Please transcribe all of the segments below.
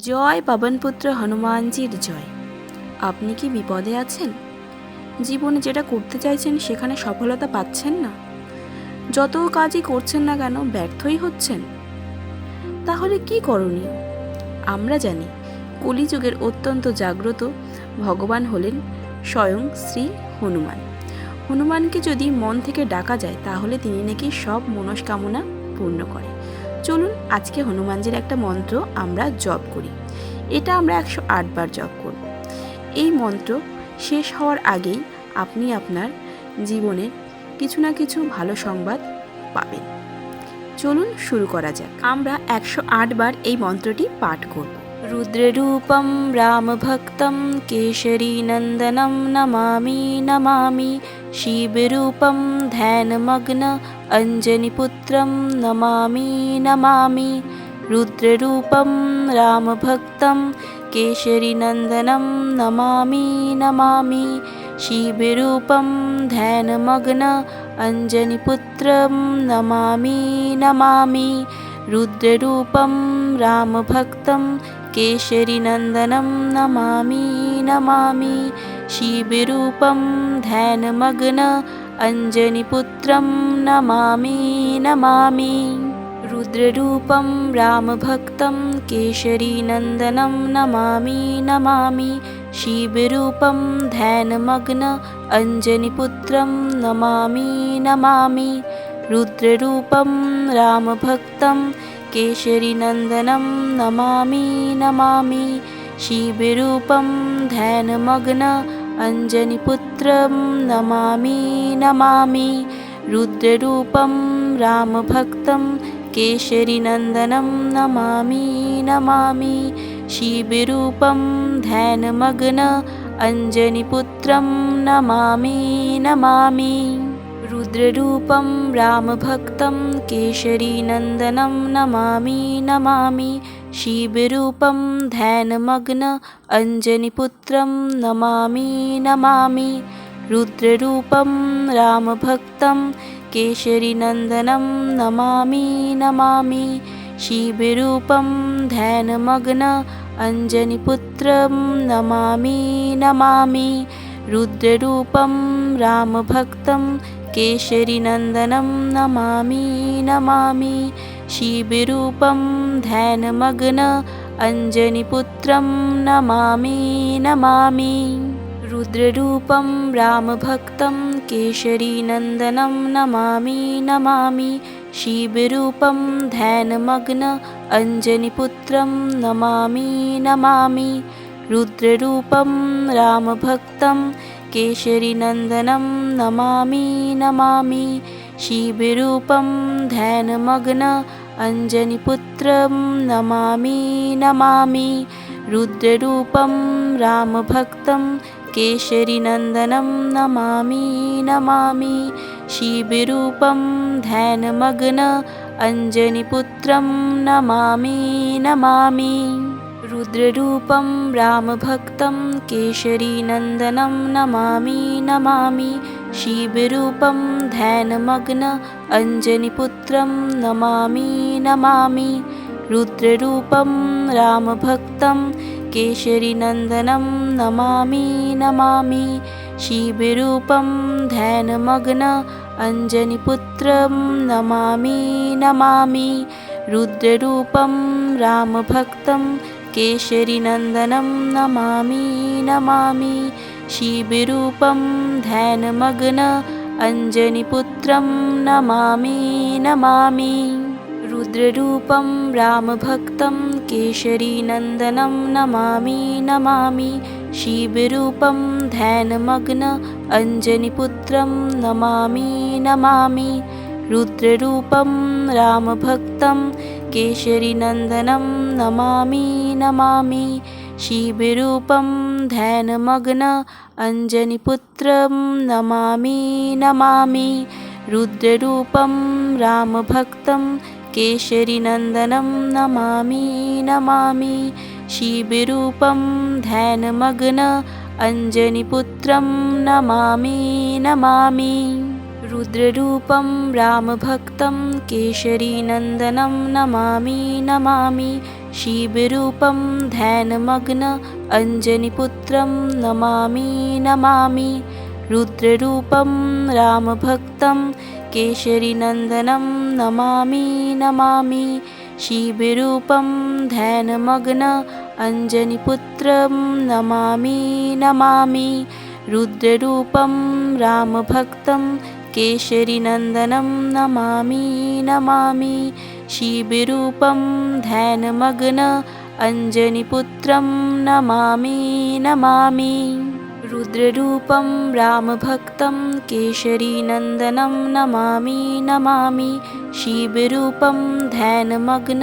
জয় পাবনপুত্র হনুমানজির জয়। আপনি কি বিপদে আছেন? জীবনে যেটা করতে চাইছেন সেখানে সফলতা পাচ্ছেন না, যত কাজই করছেন না কেন ব্যর্থই হচ্ছেন। তাহলে কি করণীয়? আমরা জানি কলিযুগের অত্যন্ত জাগ্রত ভগবান হলেন স্বয়ং শ্রী হনুমান। হনুমানকে যদি মন থেকে ডাকা যায় তাহলে তিনি নাকি সব মনস্কামনা পূর্ণ করে। চলুন আজকে হনুমানজির একটা মন্ত্র আমরা জপ করি। এটা আমরা 108 বার জপ করব। এই মন্ত্র শেষ হওয়ার আগেই আপনি আপনার জীবনের কিছু না কিছু ভালো সংবাদ পাবেন। চলুন শুরু করা যাক। আমরা 108 বার এই মন্ত্রটি পাঠ করব। রুদ্ররূপম রামভক্তম কেশরীনন্দনম নমামি নমামি, শিবরূপম ধ্যানমগ্ন অঞ্জনিপুত্রম নমামি নমামি। রুদ্ররূপম রামভক্তম কেশরীনন্দনম নমামি নমামি, শিবরূপম ধ্যানমগ্ন অঞ্জনিপুত্রম নমামি নমামি। रुद्ररूपं रामभक्तं केशरीनन्दनं नमामि नमामि, शिवरूपं ध्यानमग्न अञ्जनिपुत्रं नमामि नमामि। रुद्ररूपं रामभक्तं केशरीनन्दनं नमामि नमामि, शिवरूपं ध्यानमग्न अञ्जनिपुत्रं नमामि नमामि। रुद्ररूपं रामभक्तं केशरीनन्दनं नमामि नमामि, शिवरूपं ध्यानमग्न अञ्जनिपुत्रं नमामि नमामि। रुद्ररूपं रामभक्तं केशरीनन्दनं नमामि नमामि, शिवरूपं ध्यानमग्न अञ्जनिपुत्रं नमामि नमामि। रुद्ररूपं रामभक्तं केशरीनन्दनं नमामि नमामि, शिवरूपं ध्यानमग्न अञ्जनिपुत्रं नमामि नमामि। रुद्ररूपं रामभक्तं केशरीनन्दनं नमामि नमामि, शिवरूपं ध्यानमग्न अञ्जनिपुत्रं नमामि नमामि। रुद्ररूपं रामभक्तं केशरीनन्दनं नमामि नमामि, शिवरूपं ध्यानमग्न अञ्जनिपुत्रं नमामि नमामि। रुद्ररूपं रामभक्तं केशरीनन्दनं नमामि नमामि, शिवरूपं ध्यानमग्न अञ्जनिपुत्रं नमामि नमामि। रुद्ररूपं रामभक्तं केशरीनन्दनं नमामि नमामि, शिवरूपं ध्यानमग्न अञ्जनिपुत्रं नमामि नमामि। रुद्ररूपं रामभक्तं केशरीनन्दनं नमामि नमामि, शिवरूपं ध्यानमग्न अञ्जनिपुत्रं नमामि नमामि। रुद्ररूपं रामभक्तं केशरीनन्दनं नमामि नमामि, शिवरूपं ध्यानमग्न अञ्जनिपुत्रं नमामि नमामि। रुद्ररूपं रामभक्तं केशरीनन्दनं नमामि नमामि, शिवरूपं ध्यानमग्न अञ्जनिपुत्रं नमामि नमामि। रुद्ररूपं रामभक्तं केशरीनन्दनं नमामि नमामि, शिवरूपं ध्यानमग्न अञ्जनिपुत्रं नमामि नमामि। रुद्ररूपं रामभक्तं केशरीनन्दनं नमामि नमामि, शिवरूपं ध्यानमग्न अञ्जनिपुत्रं नमामि नमामि। रुद्ररूपं रामभक्तं केशरीनन्दनं नमामि नमामि, शिवरूपं ध्यानमग्न अञ्जनिपुत्रं नमामि नमामि। रुद्ररूपं रामभक्तं केशरीनन्दनं नमामि नमामि, शिवरूपं ध्यानमग्न अञ्जनिपुत्रं नमामि नमामि। रुद्ररूपं रामभक्तं केशरीनन्दनं नमामि नमामि, शिवरूपं ध्यानमग्न अञ्जनिपुत्रं नमामि नमामि। रुद्ररूपं रामभक्तं केशरीनन्दनं नमामि नमामि। शिवरूपं ध्यानमग्न अञ्जनिपुत्रं नमामि नमामि। रुद्ररूपं रामभक्तं केशरीनन्दनं नमामि नमामि। शिवरूपं ध्यानमग्न अञ्जनिपुत्रं नमामि नमामि। रुद्ररूपं रामभक्तं केशरीनन्दनं नमामि नमामि। शिवरूपं ध्यानमग्न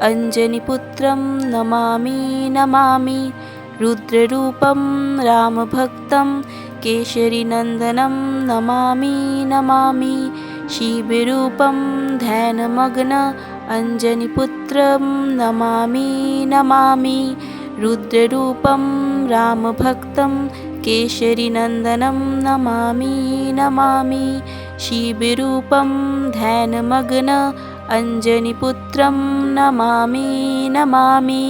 अञ्जनिपुत्रं नमामि नमामि। रुद्ररूपं रामभक्तं केशरीनन्दनं नमामि नमामि। शिवरूपं ध्यानमग्न अञ्जनिपुत्रं नमामि नमामि। रुद्ररूपं रामभक्तं केशरीनन्दनं नमामि नमामि। शिवरूपं ध्यानमग्न अञ्जनिपुत्रं नमामि नमामि।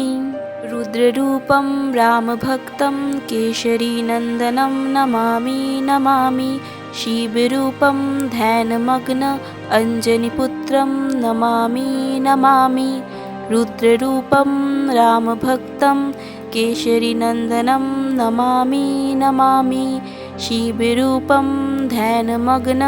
रुद्ररूपं रामभक्तं केशरीनन्दनं नमामि नमामि। शिवरूपं ध्यानमग्न अञ्जनिपुत्रं नमामि नमामि। रुद्ररूपं रामभक्तं केशरीनन्दनं नमामि नमामि। शिवरूपं ध्यानमग्न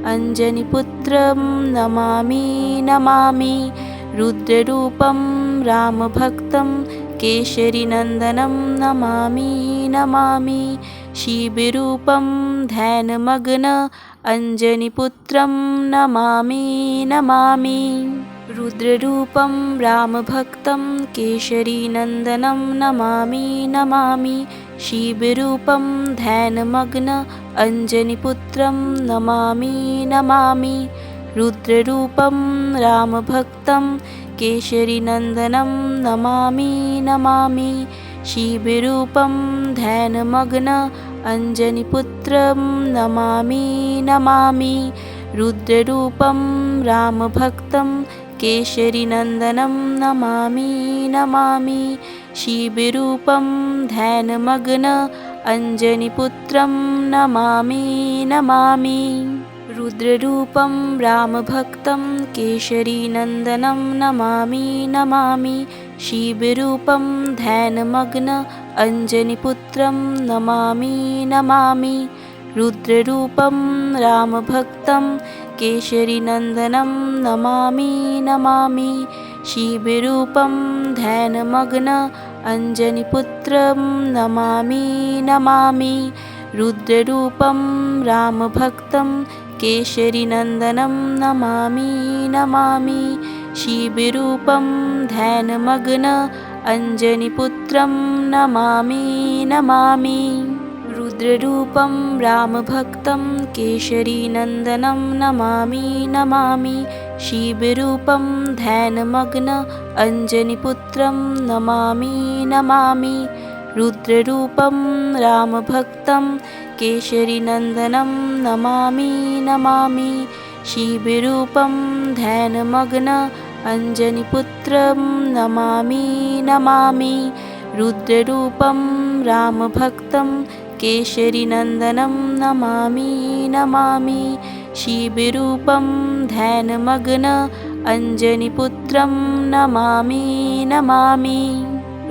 अञ्जनिपुत्रं नमामि नमामि। रुद्ररूपं रामभक्तं केशरीनन्दनं नमामि नमामि। शिवरूपं ध्यानमग्न अञ्जनिपुत्रं नमामि नमामि। रुद्ररूपं रामभक्तं केशरीनन्दनं नमामि नमामि। शिवरूपं ध्यानमग्न अञ्जनिपुत्रं नमामि नमामि। रुद्ररूपं रामभक्तं केशरीनन्दनं नमामि नमामि। शिवरूपं ध्यानमग्न अञ्जनिपुत्रं नमामि नमामि। रुद्ररूपं रामभक्तं केशरीनन्दनं नमामि नमामि। शिवरूपं ध्यानमग्न अञ्जनिपुत्रं नमामि नमामि। रुद्ररूपं रामभक्तं केशरीनन्दनं नमामि नमामि। शिवरूपं ध्यानमग्न अञ्जनिपुत्रं नमामि नमामि। रुद्ररूपं रामभक्तं केशरीनन्दनं नमामि नमामि। शिवरूपं ध्यानमग्न अञ्जनिपुत्रं नमामि नमामि। रुद्ररूपं रामभक्तं केशरीनन्दनं नमामि नमामि। शिवरूपं ध्यानमग्न अञ्जनिपुत्रं नमामि नमामि। रुद्ररूपं रामभक्तं केशरीनन्दनं नमामि नमामि। शिवरूपं ध्यानमग्न अञ्जनिपुत्रं नमामि नमामि। रुद्ररूपं रामभक्तं केशरीनन्दनं नमामि नमामि। शिवरूपं ध्यानमग्न अञ्जनिपुत्रं नमामि नमामि। रुद्ररूपं रामभक्तं केशरीनन्दनं नमामि नमामि। शिवरूपं ध्यानमग्न अञ्जनिपुत्रं नमामि नमामि।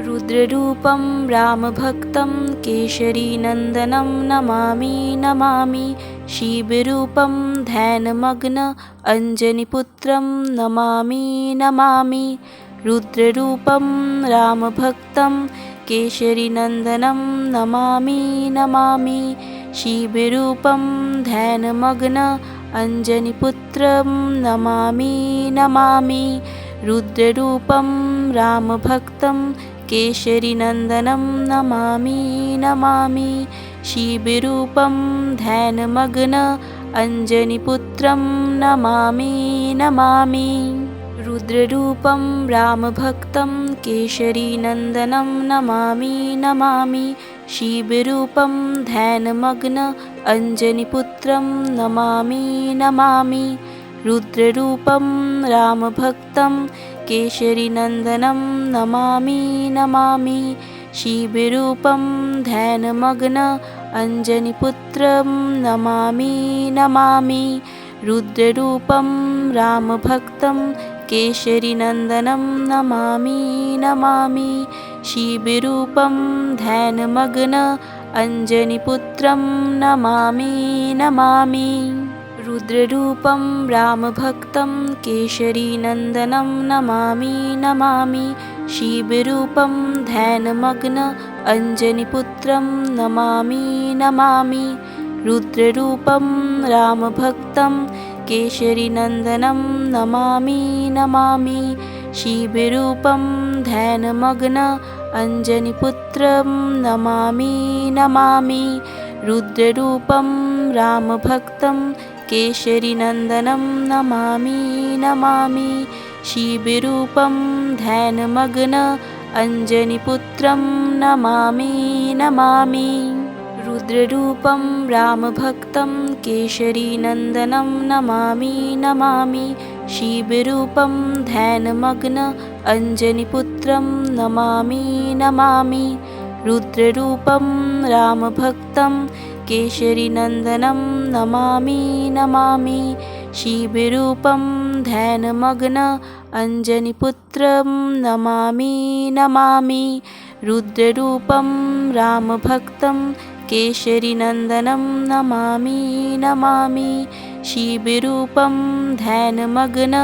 रुद्ररूपं रामभक्तं केशरीनन्दनं नमामि नमामि। शिवरूपं ध्यानमग्न अञ्जनिपुत्रं नमामि नमामि। रुद्ररूपं रामभक्तं केशरीनन्दनं नमामि नमामि। शिवरूपं ध्यानमग्न अञ्जनिपुत्रं नमामि नमामि। रुद्ररूपं रामभक्तं केशरीनन्दनं नमामि नमामि। शिवरूपं ध्यानमग्न अञ्जनिपुत्रं नमामि नमामि। रुद्ररूपं रामभक्तं केशरीनन्दनं नमामि नमामि। शिवरूपं ध्यानमग्न अञ्जनिपुत्रं नमामि नमामि। रुद्ररूपं रामभक्तं केशरीनन्दनं नमामि नमामि शिवरूपं ध्यानमग्न अञ्जनीपुत्रं नमामि नमामि रुद्ररूपं रामभक्तं केशरीनन्दनं नमामि नमामि शिवरूपं ध्यानमग्न अञ्जनीपुत्रं नमामि नमामि रुद्ररूपं रामभक्तं केशरीनन्दनं नमामि नमामि शिवरूपं ध्यानमग्न अञ्जनीपुत्रं नमामि नमामि रुद्ररूपं रामभक्तं केशरीनन्दनं नमामि नमामि शिवरूपं ध्यानमग्न अञ्जनीपुत्रं नमामि नमामि रुद्ररूपं रामभक्तं केशरीनन्दनं नमामि नमामि शिवरूपं ध्यानमग्न अञ्जनीपुत्रं नमामि नमामि रुद्ररूपं रामभक्तं केशरीनन्दनं नमामि नमामि शिवरूपं ध्यानमग्न अञ्जनीपुत्रं नमामि नमामि रुद्ररूपं रामभक्तं केशरीनन्दनं नमामि नमामि शिवरूपं ध्यानमग्न अञ्जनीपुत्रं नमामि नमामि रुद्ररूपं रामभक्तं केशरीनन्दनं नमामि नमामि शिवरूपं ध्यानमग्न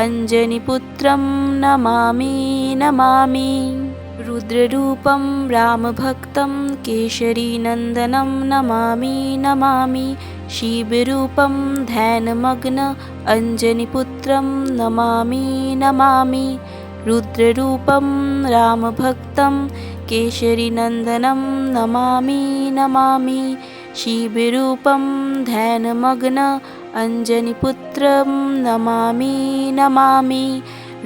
अञ्जनीपुत्रं नमामि नमामि रुद्ररूपं रामभक्तं केशरीनन्दनं नमामि नमामि शिवरूपं ध्यानमग्न अञ्जनीपुत्रं नमामि नमामि रुद्ररूपं रामभक्तं केशरीनन्दनं नमामि नमामि शिवरूपं ध्यानमग्न अञ्जनीपुत्रं नमामि नमामि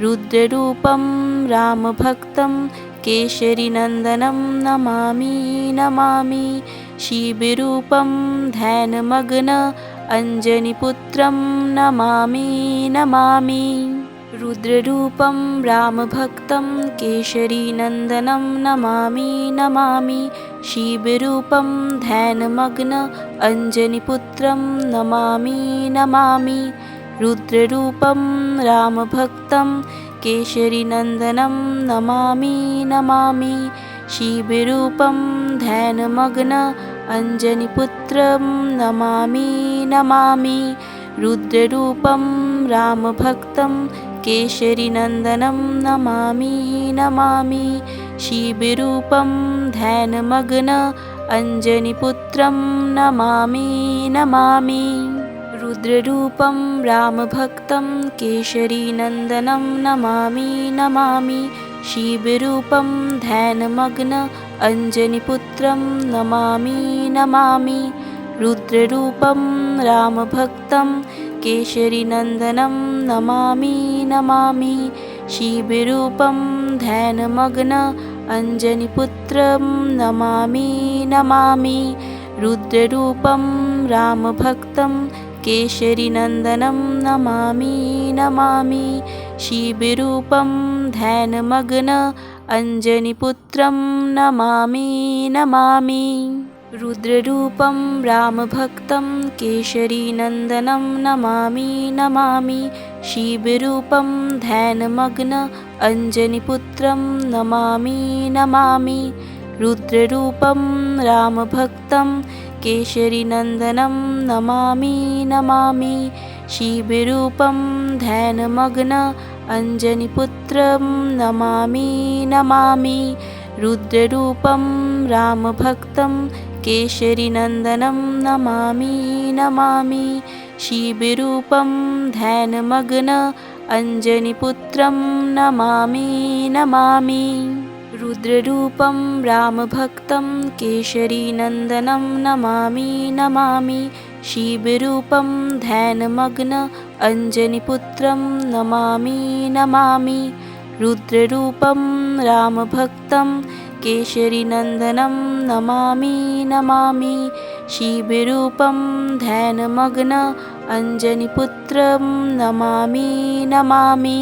रुद्ररूपं रामभक्तं केशरीनन्दनं नमामि नमामि शिवरूपं ध्यानमग्न अञ्जनीपुत्रं नमामि नमामि रुद्ररूपं रामभक्तं केशरीनन्दनं नमामि नमामि शिवरूपं ध्यानमग्न अञ्जनीपुत्रं नमामि नमामि रुद्ररूपं रामभक्तं केशरीनन्दनं नमामि नमामि शिवरूपं ध्यानमग्न अञ्जनीपुत्रं नमामि नमामि रुद्ररूपं रामभक्तं केशरीनन्दनं नमामि नमामि शिवरूपं ध्यानमग्न अञ्जनीपुत्रं नमामि नमामि रुद्ररूपं रामभक्तं केशरीनन्दनं नमामि नमामि शिवरूपं ध्यानमग्न अञ्जनीपुत्रं नमामि नमामि रुद्ररूपं रामभक्तं केशरीनन्दनं नमामि नमामि शिवरूपं ध्यानमग्न अञ्जनीपुत्रं नमामि नमामि रुद्ररूपं रामभक्तं केशरीनन्दनं नमामि नमामि शिवरूपं ध्यानमग्न अञ्जनीपुत्रं नमामि नमामि रुद्ररूपं रामभक्तं केशरीनन्दनं नमामि नमामि शिवरूपं ध्यानमग्न अञ्जनीपुत्रं नमामि नमामि रुद्ररूपं रामभक्तं केशरीनन्दनं नमामि नमामि शिवरूपं ध्यानमग्न अञ्जनीपुत्रं नमामि नमामि रुद्ररूपं रामभक्तं केशरीनन्दनं नमामि नमामि शिवरूपं ध्यानमग्न अञ्जनीपुत्रं नमामि नमामि रुद्ररूपं रामभक्तं केशरीनन्दनं नमामि नमामि शिवरूपं ध्यानमग्न अञ्जनीपुत्रं नमामि नमामि रुद्ररूपं रामभक्तं केशरीनन्दनं नमामि नमामि शिवरूपं ध्यानमग्न अञ्जनीपुत्रं नमामि नमामि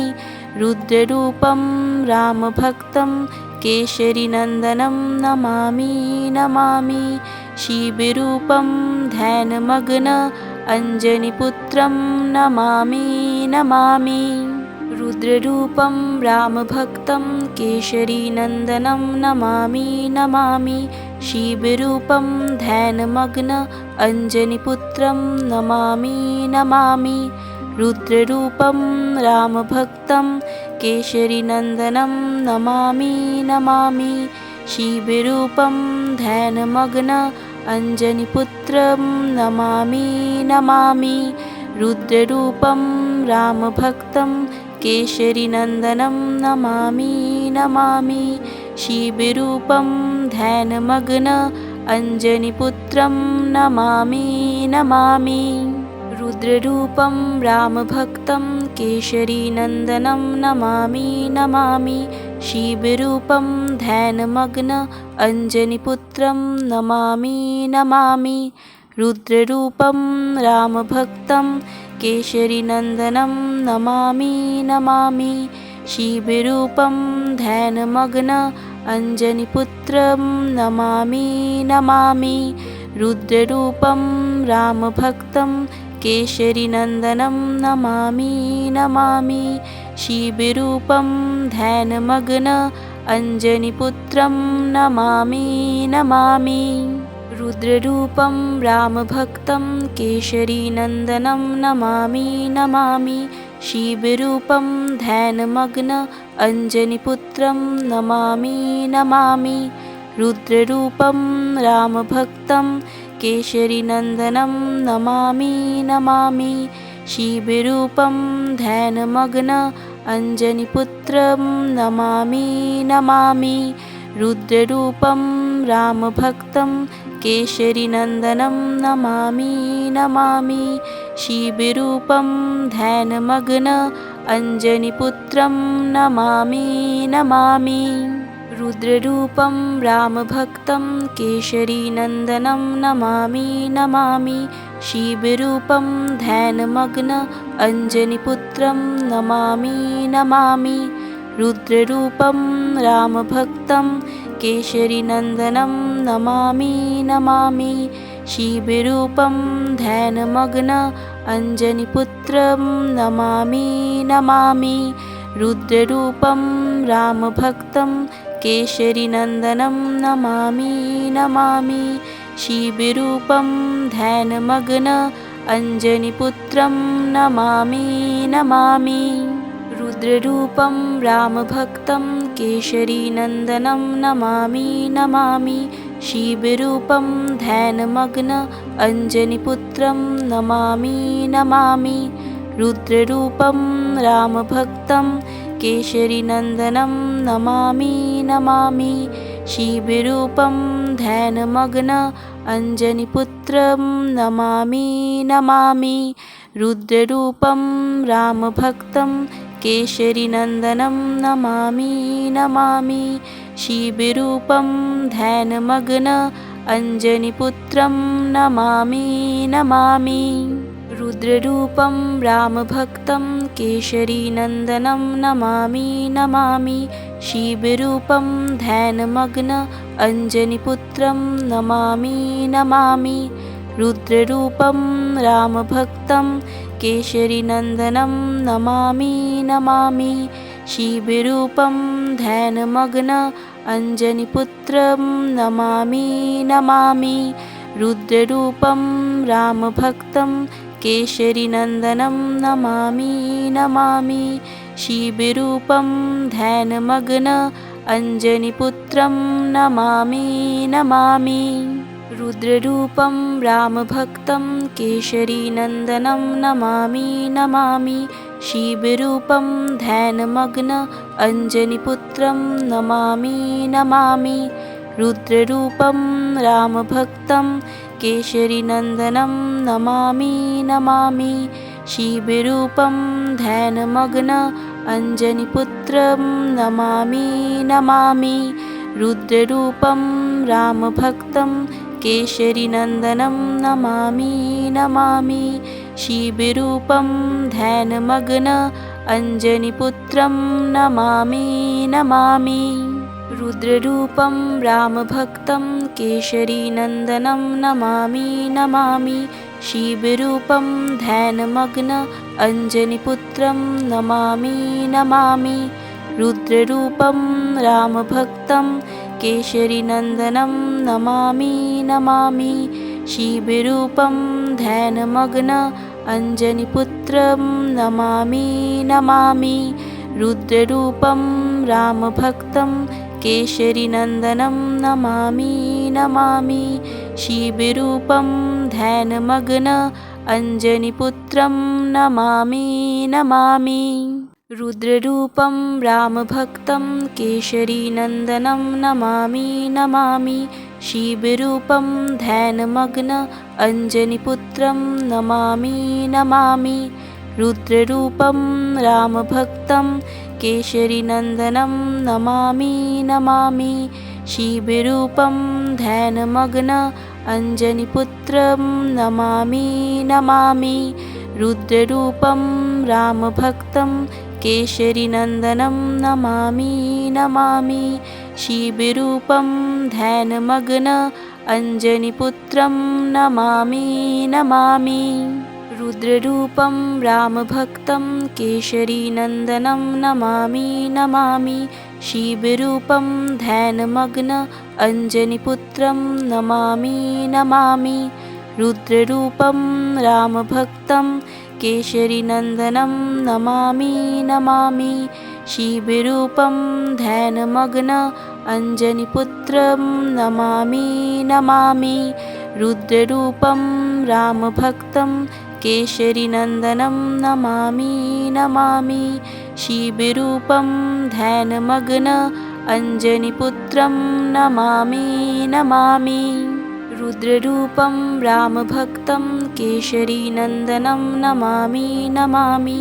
रुद्ररूपं रामभक्तं केशरीनन्दनं नमामि नमामि। शिवरूपं ध्यानमग्न अञ्जनीपुत्रं नमामि नमामि। रुद्ररूपं रामभक्तं केशरीनन्दनं नमामि नमामि। शिवरूपं ध्यानमग्न अञ्जनीपुत्रं नमामि नमामि। रुद्ररूपं रामभक्तं केशरीनन्दनं नमामि नमामि। शिवरूपं ध्यानमग्न अञ्जनीपुत्रं नमामि नमामि। रुद्ररूपं रामभक्तं केशरीनन्दनं नमामि नमामि। शिवरूपं ध्यानमग्न अञ्जनीपुत्रं नमामि नमामि। रुद्ररूपं रामभक्तं केशरीनन्दनं नमामि नमामि। शिवरूपं ध्यानमग्न अञ्जनीपुत्रं नमामि नमामि। रुद्ररूपं रामभक्तं केशरीनन्दनं नमामि नमामि। शिवरूपं ध्यानमग्न अञ्जनीपुत्रं नमामि नमामि। रुद्ररूपं रामभक्तं केशरीनन्दनं नमामि नमामि। शिवरूपं ध्यानमग्न अञ्जनीपुत्रं नमामि नमामि। रुद्ररूपं रामभक्तं केशरीनन्दनं नमामि नमामि। शिवरूपं ध्यानमग्न अञ्जनीपुत्रं नमामि नमामि। रुद्ररूपं रामभक्तं केशरीनन्दनं नमामि नमामि। शिवरूपं ध्यानमग्न अञ्जनीपुत्रं नमामि नमामि। रुद्ररूपं रामभक्तं केशरीनन्दनं नमामि नमामि। शिवरूपं ध्यानमग्न अञ्जनीपुत्रं नमामि नमामि। रुद्ररूपं रामभक्तं केशरीनन्दनं नमामि नमामि। शिवरूपं ध्यानमग्न अञ्जनीपुत्रं नमामि नमामि। रुद्ररूपं रामभक्तं केशरीनन्दनं नमामि नमामि। शिवरूपं ध्यानमग्न अञ्जनीपुत्रं नमामि नमामि। रुद्ररूपं रामभक्तं केशरीनन्दनं नमामि नमामि। शिवरूपं ध्यानमग्न अञ्जनीपुत्रं नमामि नमामि। रुद्ररूपं रामभक्तं केशरीनन्दनं नमामि नमामि। शिवरूपं ध्यानमग्न अञ्जनीपुत्रं नमामि नमामि। रुद्ररूपं रामभक्तं केशरीनन्दनं नमामि नमामि। शिवरूपं ध्यानमग्न अञ्जनीपुत्रं नमामि नमामि। रुद्ररूपं रामभक्तं केशरीनन्दनं नमामि नमामि। शिवरूपं ध्यानमग्न अञ्जनीपुत्रं नमामि नमामि। रुद्ररूपं रामभक्तं केशरीनन्दनं नमामि नमामि। शिवरूपं ध्यानमग्न अञ्जनीपुत्रं नमामि नमामि। रुद्ररूपं रामभक्तं केशरीनन्दनं नमामि नमामि। शिवरूपं ध्यानमग्न अञ्जनीपुत्रं नमामि नमामि। रुद्ररूपं रामभक्तं केशरीनन्दनं नमामि नमामि। शिवरूपं ध्यानमग्न अञ्जनीपुत्रं नमामि नमामि। रुद्ररूपं रामभक्तं केशरीनन्दनं नमामि नमामि। शिवरूपं ध्यानमग्न अञ्जनीपुत्रं नमामि नमामि। रुद्ररूपं रामभक्तं केशरीनन्दनं नमामि नमामि। शिवरूपं ध्यानमग्न अञ्जनीपुत्रं नमामि नमामि। रुद्ररूपं रामभक्तं केशरीनन्दनं नमामि नमामि। शिवरूपं ध्यानमग्न अञ्जनिपुत्रं नमामि नमामि। रुद्ररूपं रामभक्तं केशरीनन्दनं नमामि नमामि। शिवरूपं ध्यानमग्न अञ्जनिपुत्रं नमामि नमामि। रुद्ररूपं रामभक्तं केशरीनन्दनं नमामि नमामि। शिवरूपं ध्यानमग्न अञ्जनिपुत्रं नमामि नमामि। रुद्ररूपं रामभक्तं केशरीनन्दनं नमामि नमामि। शिवरूपं ध्यानमग्न अञ्जनिपुत्रं नमामि नमामि। रुद्ररूपं रामभक्तं केशरीनन्दनं नमामि नमामि। शिवरूपं ध्यानमग्न अञ्जनिपुत्रं नमामि नमामि। रुद्ररूपं रामभक्तं केशरीनन्दनं नमामि नमामि। शिवरूपं ध्यानमग्न अञ्जनिपुत्रं नमामि नमामि। रुद्ररूपं रामभक्तं केशरीनन्दनं नमामि नमामि। शिवरूपं ध्यानमग्न अञ्जनिपुत्रं नमामि नमामि। रुद्ररूपं रामभक्तं केशरीनन्दनं नमामि नमामि। शिवरूपं ध्यानमग्न अञ्जनिपुत्रं नमामि नमामि। रुद्ररूपं रामभक्तं केशरीनन्दनं नमामि नमामि। शिवरूपं ध्यानमग्न अञ्जनिपुत्रं नमामि नमामि। रुद्ररूपं रामभक्तं केशरीनन्दनं नमामि नमामि। शिवरूपं ध्यानमग्न अञ्जनिपुत्रं नमामि नमामि। रुद्ररूपं रामभक्तं केशरीनन्दनं नमामि नमामि।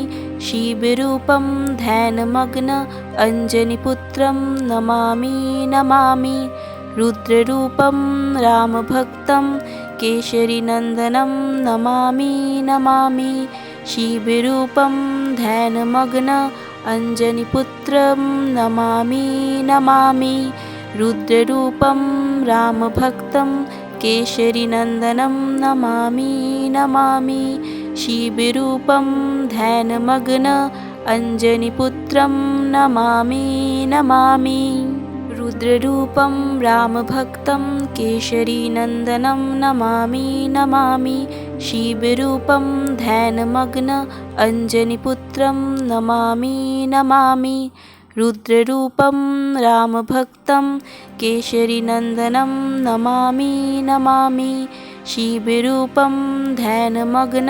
शिवरूपं ध्यानमग्न अञ्जनिपुत्रं नमामि नमामि। रुद्ररूपं रामभक्तं केशरीनन्दनं नमामि नमामि। शिवरूपं ध्यानमग्न अञ्जनिपुत्रं नमामि नमामि। रुद्ररूपं रामभक्तं केशरीनन्दनं नमामि नमामि। शिवरूपं ध्यानमग्न अञ्जनिपुत्रं नमामि नमामि। रुद्ररूपं रामभक्तं केशरीनन्दनं नमामि नमामि। शिवरूपं ध्यानमग्न अञ्जनिपुत्रं नमामि नमामि। रुद्ररूपं रामभक्तं केशरीनन्दनं नमामि नमामि। शिवरूपं ध्यानमग्न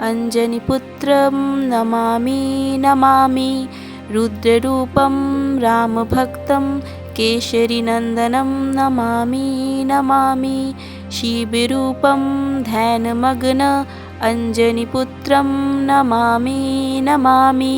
अञ्जनिपुत्रं नमामि नमामि। रुद्ररूपं रामभक्तं केशरीनन्दनं नमामि नमामि। शिवरूपं ध्यानमग्न अञ्जनिपुत्रं नमामि नमामि।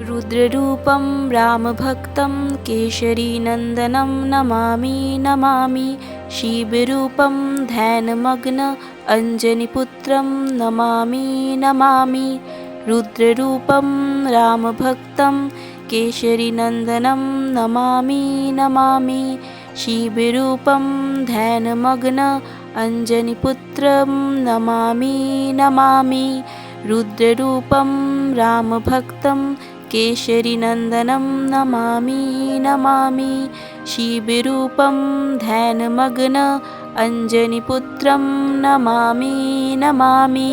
रुद्ररूपं रामभक्तं केशरीनन्दनं नमामि नमामि। शिवरूपं ध्यानमग्न अञ्जनिपुत्रं नमामि नमामि। रुद्ररूपं रामभक्तं केशरीनन्दनं नमामि नमामि। शिवरूपं ध्यानमग्न अञ्जनिपुत्रं नमामि नमामि। रुद्ररूपं रामभक्तं केशरीनन्दनं नमामि नमामि। शिवरूपं ध्यानमग्न अञ्जनिपुत्रं नमामि नमामि।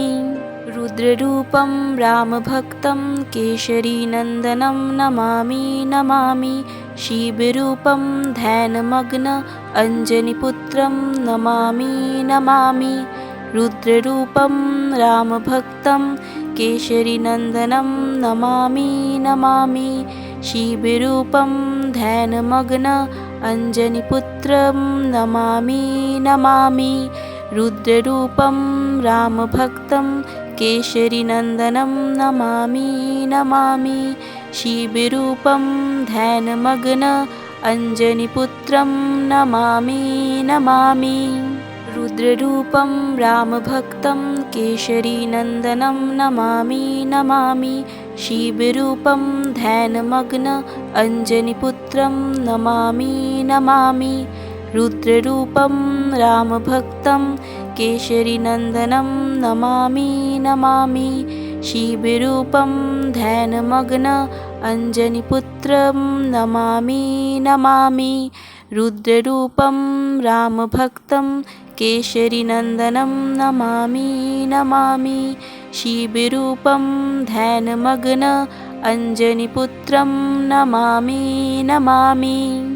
रुद्ररूपं रामभक्तं केशरीनन्दनं नमामि नमामि। शिवरूपं ध्यानमग्न अञ्जनिपुत्रं नमामि नमामि। रुद्ररूपं रामभक्तं केशरीनन्दनं नमामि नमामि। शिवरूपं ध्यानमग्न अञ्जनिपुत्रं नमामि नमामि। रुद्ररूपं रामभक्तं केशरीनन्दनं नमामि नमामि। शिवरूपं ध्यानमग्न अञ्जनिपुत्रं नमामि नमामि। रुद्ररूपं रामभक्तं केशरीनन्दनं नमामि नमामि शिवरूपं ध्यानमग्न अञ्जनिपुत्रं नमामि नमामि रुद्ररूपं रामभक्तं केशरीनन्दनं नमामि नमामि शिवरूपं ध्यानमग्न अञ्जनिपुत्रं नमामि नमामि रुद्ररूपं रामभक्तं केशरीनन्दनं नमामि नमामि शिवरूपं ध्यानमग्न अञ्जनिपुत्रं नमामि नमामि।